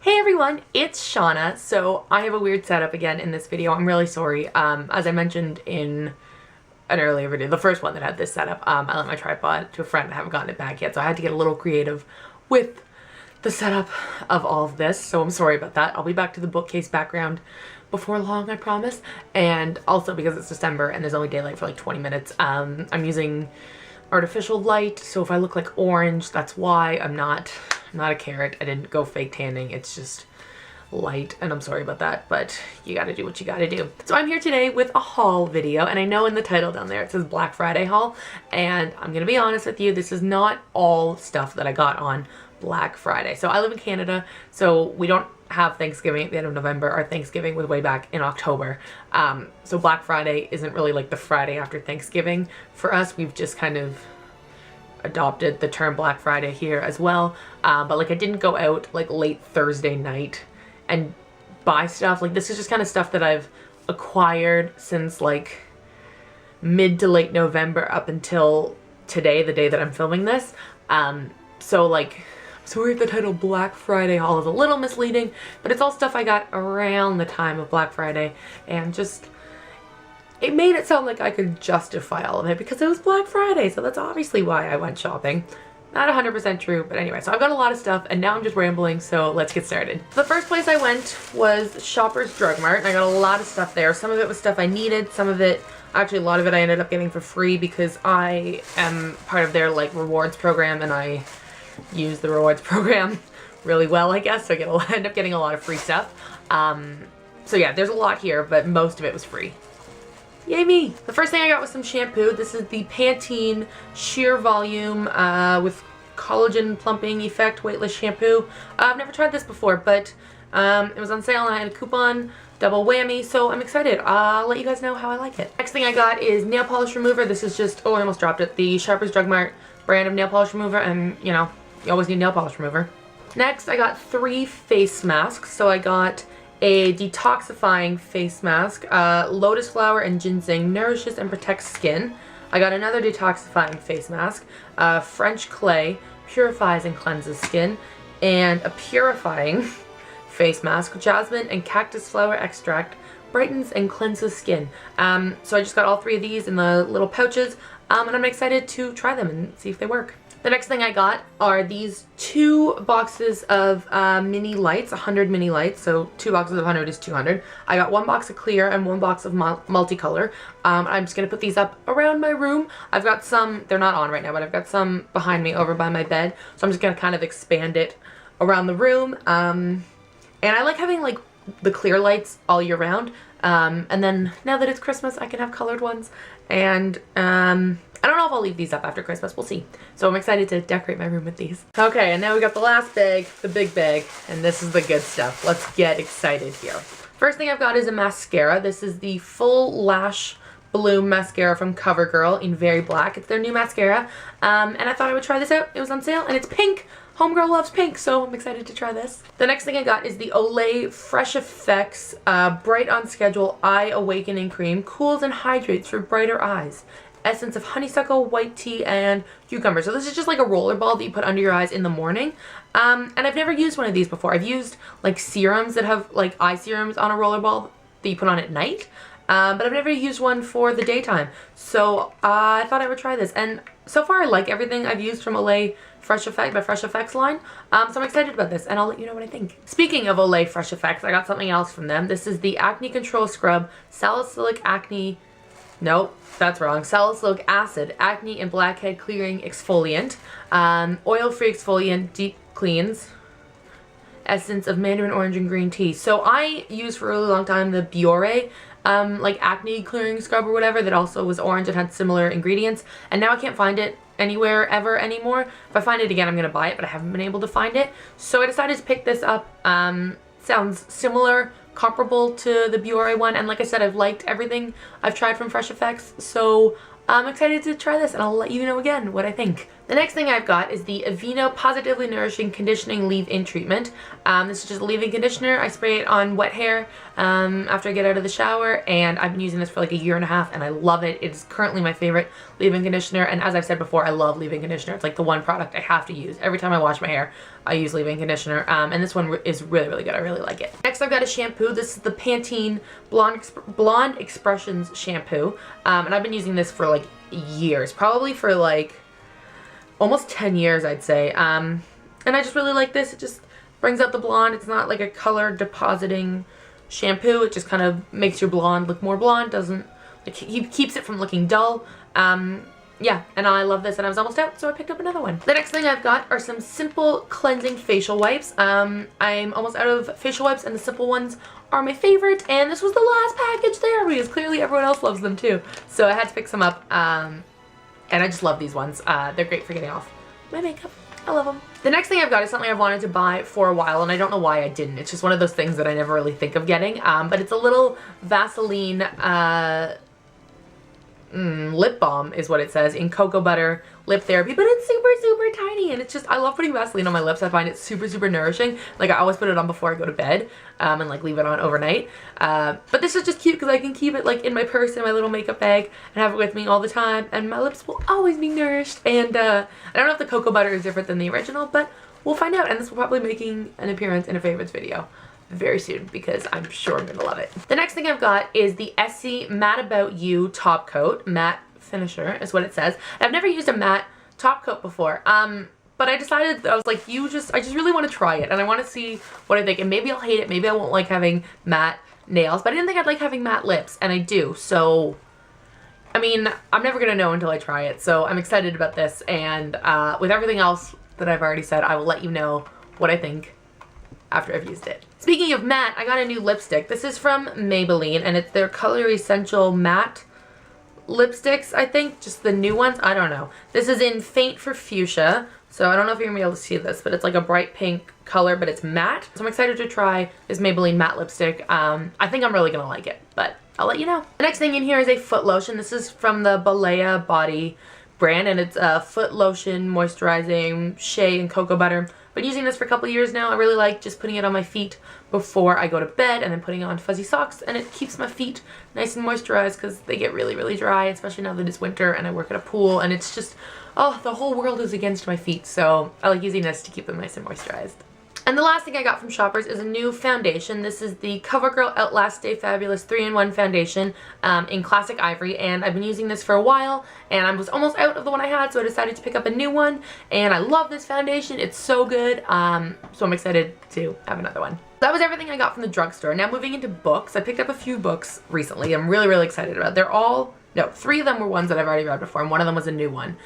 Hey everyone, it's Shauna. So I have a weird setup again in this video. I'm really sorry. As I mentioned in an earlier video, the first one that had this setup, I lent my tripod to a friend. I haven't gotten it back yet, so I had to get a little creative with the setup of all of this. So I'm sorry about that. I'll be back to the bookcase background before long, I promise. And also because it's December and there's only daylight for like 20 minutes, I'm using artificial light, so if I look like orange, that's why. I'm not a carrot. I didn't go fake tanning. It's just light, and I'm sorry about that, but you gotta do what you gotta do. So I'm here today with a haul video, and I know in the title down there it says Black Friday haul, and I'm gonna be honest with you, this is not all stuff that I got on Black Friday. So I live in Canada, so we don't have Thanksgiving at the end of November. Our Thanksgiving was way back in October. So Black Friday isn't really like the Friday after Thanksgiving for us. We've just kind of adopted the term Black Friday here as well. But like I didn't go out like late Thursday night and buy stuff. Like this is just kind of stuff that I've acquired since like mid to late November up until today, the day that I'm filming this. So like, sorry if the title Black Friday haul is a little misleading, but it's all stuff I got around the time of Black Friday, and just, it made it sound like I could justify all of it because it was Black Friday, so that's obviously why I went shopping. Not 100% true, but anyway, so I've got a lot of stuff, and now I'm just rambling, so let's get started. The first place I went was Shoppers Drug Mart, and I got a lot of stuff there. Some of it was stuff I needed, some of it, actually a lot of it I ended up getting for free because I am part of their like rewards program, and I use the rewards program really well, I guess, so I end up getting a lot of free stuff. So yeah, there's a lot here, but most of it was free. Yay me! The first thing I got was some shampoo. This is the Pantene Sheer Volume with Collagen Plumping Effect Weightless Shampoo. I've never tried this before, but it was on sale and I had a coupon, double whammy, so I'm excited. I'll let you guys know how I like it. Next thing I got is nail polish remover. This is just, oh, I almost dropped it, the Shoppers Drug Mart brand of nail polish remover, and you know, you always need nail polish remover. Next, I got 3 face masks. So I got a detoxifying face mask. Lotus flower and ginseng nourishes and protects skin. I got another detoxifying face mask. French clay purifies and cleanses skin. And a purifying face mask. Jasmine and cactus flower extract brightens and cleanses skin. So I just got all 3 of these in the little pouches. And I'm excited to try them and see if they work. The next thing I got are these 2 boxes of mini lights, 100 mini lights, so 2 boxes of 100 is 200. I got 1 box of clear and 1 box of multicolor. I'm just going to put these up around my room. I've got some, they're not on right now, but I've got some behind me over by my bed, so I'm just going to kind of expand it around the room. And I like having like the clear lights all year round, and then now that it's Christmas I can have colored ones, and I don't know if I'll leave these up after Christmas, we'll see. So I'm excited to decorate my room with these. Okay, and now we got the last bag, the big bag, and this is the good stuff. Let's get excited here. First thing I've got is a mascara. This is the Full Lash Bloom Mascara from CoverGirl in Very Black. It's their new mascara, and I thought I would try this out. It was on sale, and it's pink. Homegirl loves pink, so I'm excited to try this. The next thing I got is the Olay Fresh Effects Bright on Schedule Eye Awakening Cream. Cools and hydrates for brighter eyes. Essence of honeysuckle, white tea, and cucumber. So this is just like a roller ball that you put under your eyes in the morning. And I've never used one of these before. I've used like serums that have like eye serums on a roller ball that you put on at night. But I've never used one for the daytime. So I thought I would try this. And so far I like everything I've used from Olay Fresh Effects, my Fresh Effects line. So I'm excited about this, and I'll let you know what I think. Speaking of Olay Fresh Effects, I got something else from them. This is the Acne Control Scrub Salicylic Acne... Nope, that's wrong. Salicylic acid, acne and blackhead clearing exfoliant. Oil-free exfoliant, deep cleans. Essence of mandarin orange and green tea. So I used for a really long time the Biore, like acne clearing scrub or whatever, that also was orange and had similar ingredients. And now I can't find it anywhere ever anymore. If I find it again, I'm gonna buy it, but I haven't been able to find it. So I decided to pick this up. Sounds similar, comparable to the Biore one, and like I said, I've liked everything I've tried from Fresh Effects, so I'm excited to try this, and I'll let you know again what I think. The next thing I've got is the Aveeno Positively Nourishing Conditioning Leave-In Treatment. This is just a leave-in conditioner. I spray it on wet hair after I get out of the shower, and I've been using this for like a year and a half, and I love it. It's currently my favorite leave-in conditioner, and as I've said before, I love leave-in conditioner. It's like the one product I have to use. Every time I wash my hair, I use leave-in conditioner, and this one is really, really good. I really like it. Next, I've got a shampoo. This is the Pantene Blonde Expressions shampoo, and I've been using this for like years, probably for like almost 10 years, I'd say. And I just really like this. It just brings out the blonde. It's not like a color depositing shampoo. It just kind of makes your blonde look more blonde. Doesn't, it keeps it from looking dull. Yeah, and I love this, and I was almost out, so I picked up another one. The next thing I've got are some simple cleansing facial wipes. I'm almost out of facial wipes, and the simple ones are my favorite, and this was the last package there because clearly everyone else loves them too. So I had to pick some up, and I just love these ones. They're great for getting off my makeup. I love them. The next thing I've got is something I've wanted to buy for a while, and I don't know why I didn't. It's just one of those things that I never really think of getting, but it's a little Vaseline lip balm is what it says, in cocoa butter lip therapy, but it's super, super tiny, and it's just, I love putting Vaseline on my lips. I find it super, super nourishing. Like, I always put it on before I go to bed, and like leave it on overnight. But this is just cute because I can keep it like in my purse, in my little makeup bag, and have it with me all the time, and my lips will always be nourished. And I don't know if the cocoa butter is different than the original, but we'll find out, and this will probably be making an appearance in a favorites video very soon because I'm sure I'm gonna love it. The next thing I've got is the Essie Matte About You top coat. Matte finisher is what it says. I've never used a matte top coat before, but I decided, I was like, I just really want to try it, and I want to see what I think, and maybe I'll hate it, maybe I won't like having matte nails, but I didn't think I'd like having matte lips, and I do. So I mean, I'm never gonna know until I try it, so I'm excited about this, and with everything else that I've already said, I will let you know what I think after I've used it. Speaking of matte, I got a new lipstick. This is from Maybelline, and it's their Color Essential Matte lipsticks, I think. Just the new ones. I don't know. This is in Faint for Fuchsia, so I don't know if you're going to be able to see this, but it's like a bright pink color, but it's matte. So I'm excited to try this Maybelline matte lipstick. I think I'm really going to like it, but I'll let you know. The next thing in here is a foot lotion. This is from the Balea Body brand, and it's a foot lotion moisturizing shea and cocoa butter. Been using this for a couple of years now. I really like just putting it on my feet before I go to bed, and then putting on fuzzy socks, and it keeps my feet nice and moisturized because they get really, really dry, especially now that it's winter and I work at a pool, and it's just, oh, the whole world is against my feet, so I like using this to keep them nice and moisturized. And the last thing I got from Shoppers is a new foundation. This is the CoverGirl Outlast Stay Fabulous 3-in-1 foundation in Classic Ivory, and I've been using this for a while, and I was almost out of the one I had, so I decided to pick up a new one, and I love this foundation. It's so good, so I'm excited to have another one. That was everything I got from the drugstore. Now moving into books, I picked up a few books recently I'm really, really excited about. They're all, no, 3 of them were ones that I've already read before, and one of them was a new one.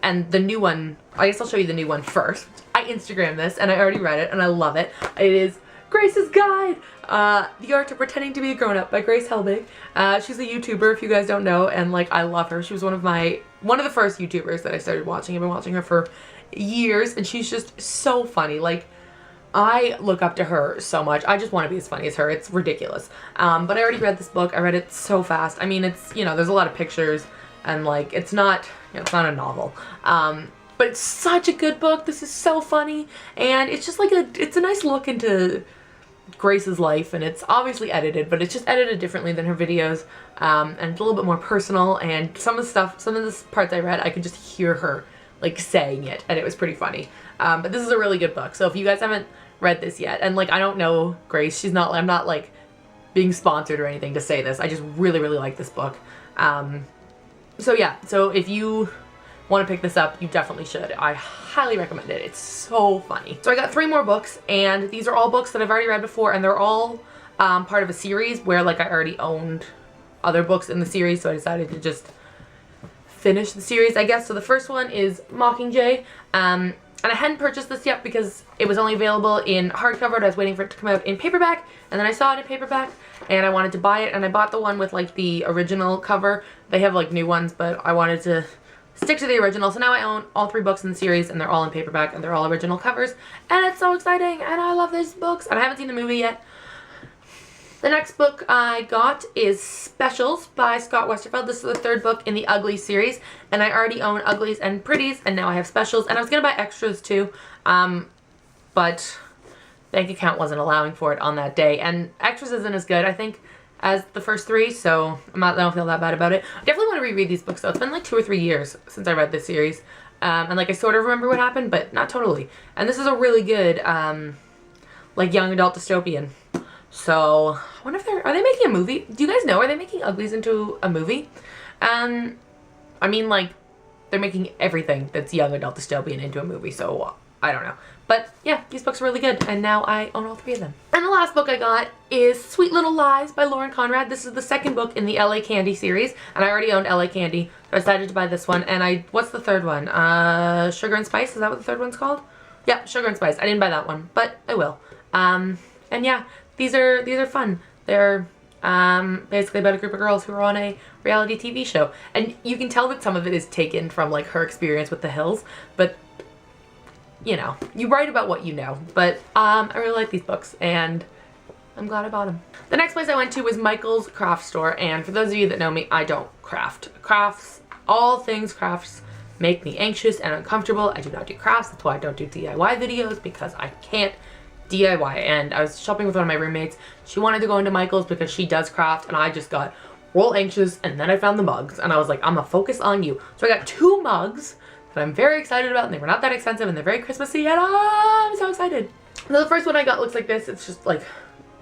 And the new one, I guess I'll show you the new one first. I Instagrammed this, and I already read it, and I love it. It is Grace's Guide, The Art of Pretending to be a Grown-Up by Grace Helbig. She's a YouTuber, if you guys don't know, and like, I love her. She was one of the first YouTubers that I started watching. I've been watching her for years, and she's just so funny. Like, I look up to her so much. I just want to be as funny as her. It's ridiculous. But I already read this book. I read it so fast. I mean, it's, you know, there's a lot of pictures, and like, it's not, you know, it's not a novel. But it's such a good book. This is so funny, and it's just like it's a nice look into Grace's life, and it's obviously edited, but it's just edited differently than her videos, and it's a little bit more personal, and some of the parts I read, I could just hear her like saying it, and it was pretty funny. But this is a really good book, so if you guys haven't read this yet, and like, I don't know Grace, I'm not like being sponsored or anything to say this, I just really, really like this book. So yeah, so if you want to pick this up, you definitely should. I highly recommend it. It's so funny. So I got 3 more books, and these are all books that I've already read before, and they're all part of a series where like I already owned other books in the series, so I decided to just finish the series, I guess. So the first one is Mockingjay, and I hadn't purchased this yet because it was only available in hardcover, and I was waiting for it to come out in paperback, and then I saw it in paperback, and I wanted to buy it, and I bought the one with like the original cover. They have like new ones, but I wanted to stick to the original, so now I own all 3 books in the series, and they're all in paperback, and they're all original covers, and it's so exciting, and I love these books, and I haven't seen the movie yet. The next book I got is Specials by Scott Westerfeld. This is the third book in the Uglies series, and I already own Uglies and Pretties, and now I have Specials, and I was going to buy extras too, but bank account wasn't allowing for it on that day, and extras isn't as good, I think, as the first three, so I don't feel that bad about it. I definitely want to reread these books though. It's been like 2 or 3 years since I read this series, and like I sort of remember what happened, but not totally. And this is a really good, like young adult dystopian. So, I wonder if are they making a movie? Do you guys know, are they making Uglies into a movie? I mean, like, they're making everything that's young adult dystopian into a movie, so I don't know. But yeah, these books are really good, and now I own all 3 of them. And the last book I got is Sweet Little Lies by Lauren Conrad. This is the second book in the LA Candy series, and I already owned LA Candy, so I decided to buy this one. And what's the third one? Sugar and Spice, is that what the third one's called? Yeah, Sugar and Spice. I didn't buy that one, but I will. And yeah, these are fun. They're basically about a group of girls who are on a reality TV show. And you can tell that some of it is taken from like her experience with The Hills, but you know, you write about what you know. But I really like these books, and I'm glad I bought them. The next place I went to was Michael's Craft Store, and for those of you that know me, I don't craft. Crafts, all things crafts, make me anxious and uncomfortable. I do not do crafts. That's why I don't do DIY videos, because I can't DIY. And I was shopping with one of my roommates. She wanted to go into Michael's because she does craft, and I just got real anxious, and then I found the mugs, and I was like, I'm gonna focus on you. So I got 2 mugs that I'm very excited about, and they were not that expensive, and they're very Christmassy, and I'm so excited. So the first one I got looks like this. It's just like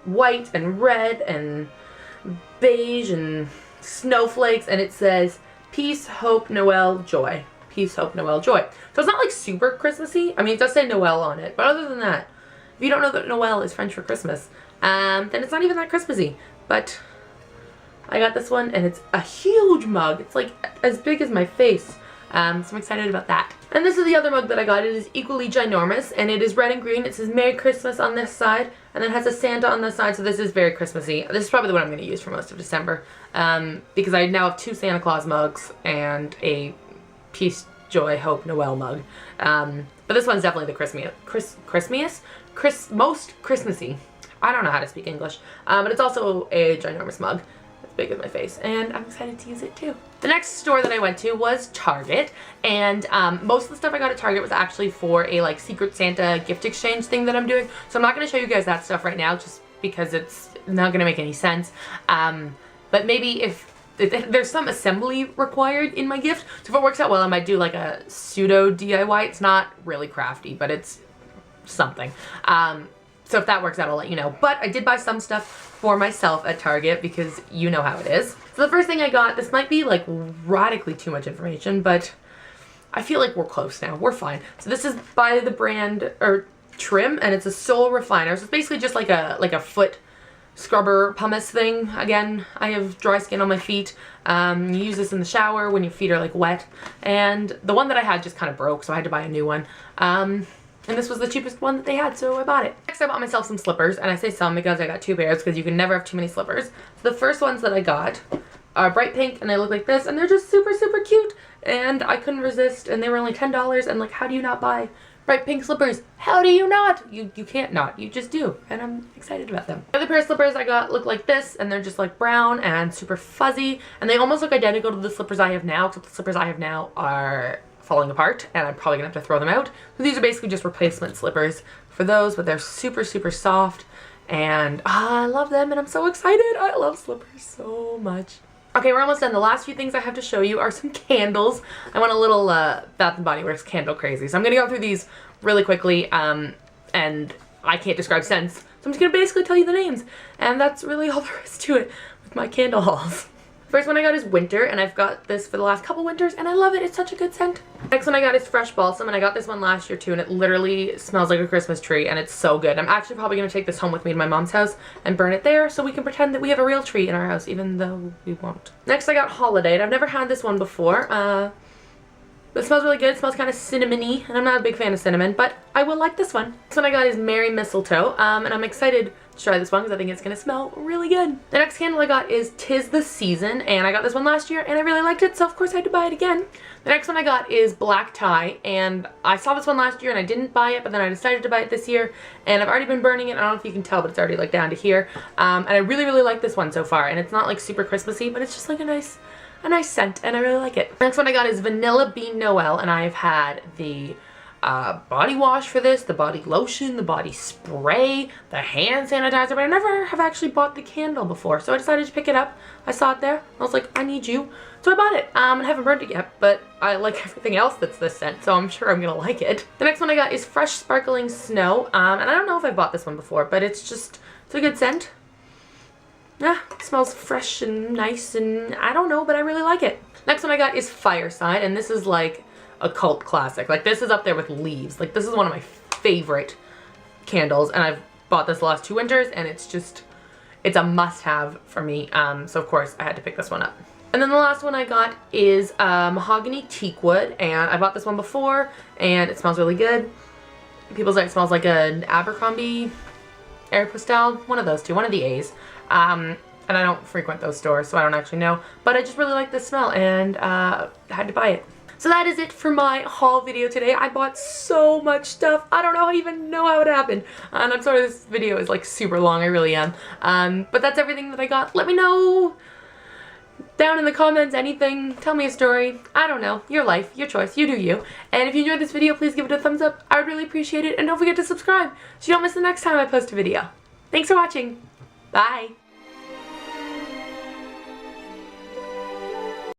white and red and beige and snowflakes, and it says Peace, Hope, Noel, Joy. Peace, Hope, Noel, Joy. So it's not like super Christmassy. I mean, it does say Noel on it, but other than that, if you don't know that Noel is French for Christmas, then it's not even that Christmassy. But I got this one, and it's a huge mug. It's like as big as my face. So I'm excited about that. And this is the other mug that I got. It is equally ginormous, and it is red and green. It says Merry Christmas on this side, and then it has a Santa on this side, so this is very Christmassy. This is probably the one I'm going to use for most of December, because I now have 2 Santa Claus mugs and a Peace, Joy, Hope, Noel mug. But this one's definitely the most Christmassy. I don't know how to speak English, but it's also a ginormous mug. Big as my face, and I'm excited to use it too. The next store that I went to was Target, and most of the stuff I got at Target was actually for a like Secret Santa gift exchange thing that I'm doing, so I'm not going to show you guys that stuff right now just because it's not going to make any sense, but maybe if there's some assembly required in my gift, so if it works out well I might do like a pseudo DIY. It's not really crafty, but it's something. So if that works out, I'll let you know. But I did buy some stuff for myself at Target because you know how it is. So the first thing I got, this might be like radically too much information, but I feel like we're close now. We're fine. So this is by the brand Trim, and it's a soul refiner. So it's basically just like a foot scrubber pumice thing. Again, I have dry skin on my feet. You use this in the shower when your feet are like wet. And the one that I had just kind of broke, so I had to buy a new one. And this was the cheapest one that they had, so I bought it. Next, I bought myself some slippers, and I say some because I got 2 pairs because you can never have too many slippers. So the first ones that I got are bright pink, and they look like this, and they're just super, super cute. And I couldn't resist, and they were only $10, and like, how do you not buy bright pink slippers? How do you not? You can't not. You just do, and I'm excited about them. The other pair of slippers I got look like this, and they're just like brown and super fuzzy, and they almost look identical to the slippers I have now, except the slippers I have now are falling apart, and I'm probably gonna have to throw them out. So these are basically just replacement slippers for those, but they're super, super soft, and I love them, and I'm so excited. I love slippers so much. Okay, we're almost done. The last few things I have to show you are some candles. I went a little Bath & Body Works candle crazy, so I'm gonna go through these really quickly, and I can't describe scents, so I'm just gonna basically tell you the names, and that's really all there is to it with my candle hauls. First one I got is Winter, and I've got this for the last couple winters, and I love it. It's such a good scent. Next one I got is Fresh Balsam, and I got this one last year too, and it literally smells like a Christmas tree, and it's so good. I'm actually probably going to take this home with me to my mom's house and burn it there so we can pretend that we have a real tree in our house, even though we won't. Next I got Holiday, and I've never had this one before. But it smells really good. It smells kind of cinnamony, and I'm not a big fan of cinnamon, but I will like this one. This one I got is Merry Mistletoe, and I'm excited to try this one because I think it's going to smell really good. The next candle I got is 'Tis the Season, and I got this one last year, and I really liked it, so of course I had to buy it again. The next one I got is Black Tie, and I saw this one last year and I didn't buy it, but then I decided to buy it this year, and I've already been burning it. I don't know if you can tell, but it's already like down to here, and I really, really like this one so far, and it's not like super Christmassy, but it's just like a nice scent, and I really like it. The next one I got is Vanilla Bean Noel, and I've had the body wash for this, the body lotion, the body spray, the hand sanitizer, but I never have actually bought the candle before, so I decided to pick it up. I saw it there. I was like, I need you. So I bought it. I haven't burned it yet, but I like everything else that's this scent, so I'm sure I'm gonna like it. The next one I got is Fresh Sparkling Snow, and I don't know if I bought this one before, but it's a good scent. Yeah, it smells fresh and nice, and I don't know, but I really like it. Next one I got is Fireside, and this is like a cult classic. Like, this is up there with Leaves. Like, this is one of my favorite candles, and I've bought this the last 2 winters, and it's a must-have for me. So of course I had to pick this one up. And then the last one I got is Mahogany Teakwood, and I bought this one before, and it smells really good. People say it smells like an Abercrombie Aeropostale, one of those two, one of the A's. And I don't frequent those stores, so I don't actually know, but I just really like this smell, and I had to buy it. So that is it for my haul video today. I bought so much stuff. I don't even know how it happened. And I'm sorry this video is like super long, I really am. But that's everything that I got. Let me know down in the comments anything. Tell me a story. I don't know. Your life, your choice, you do you. And if you enjoyed this video, please give it a thumbs up. I would really appreciate it. And don't forget to subscribe so you don't miss the next time I post a video. Thanks for watching. Bye.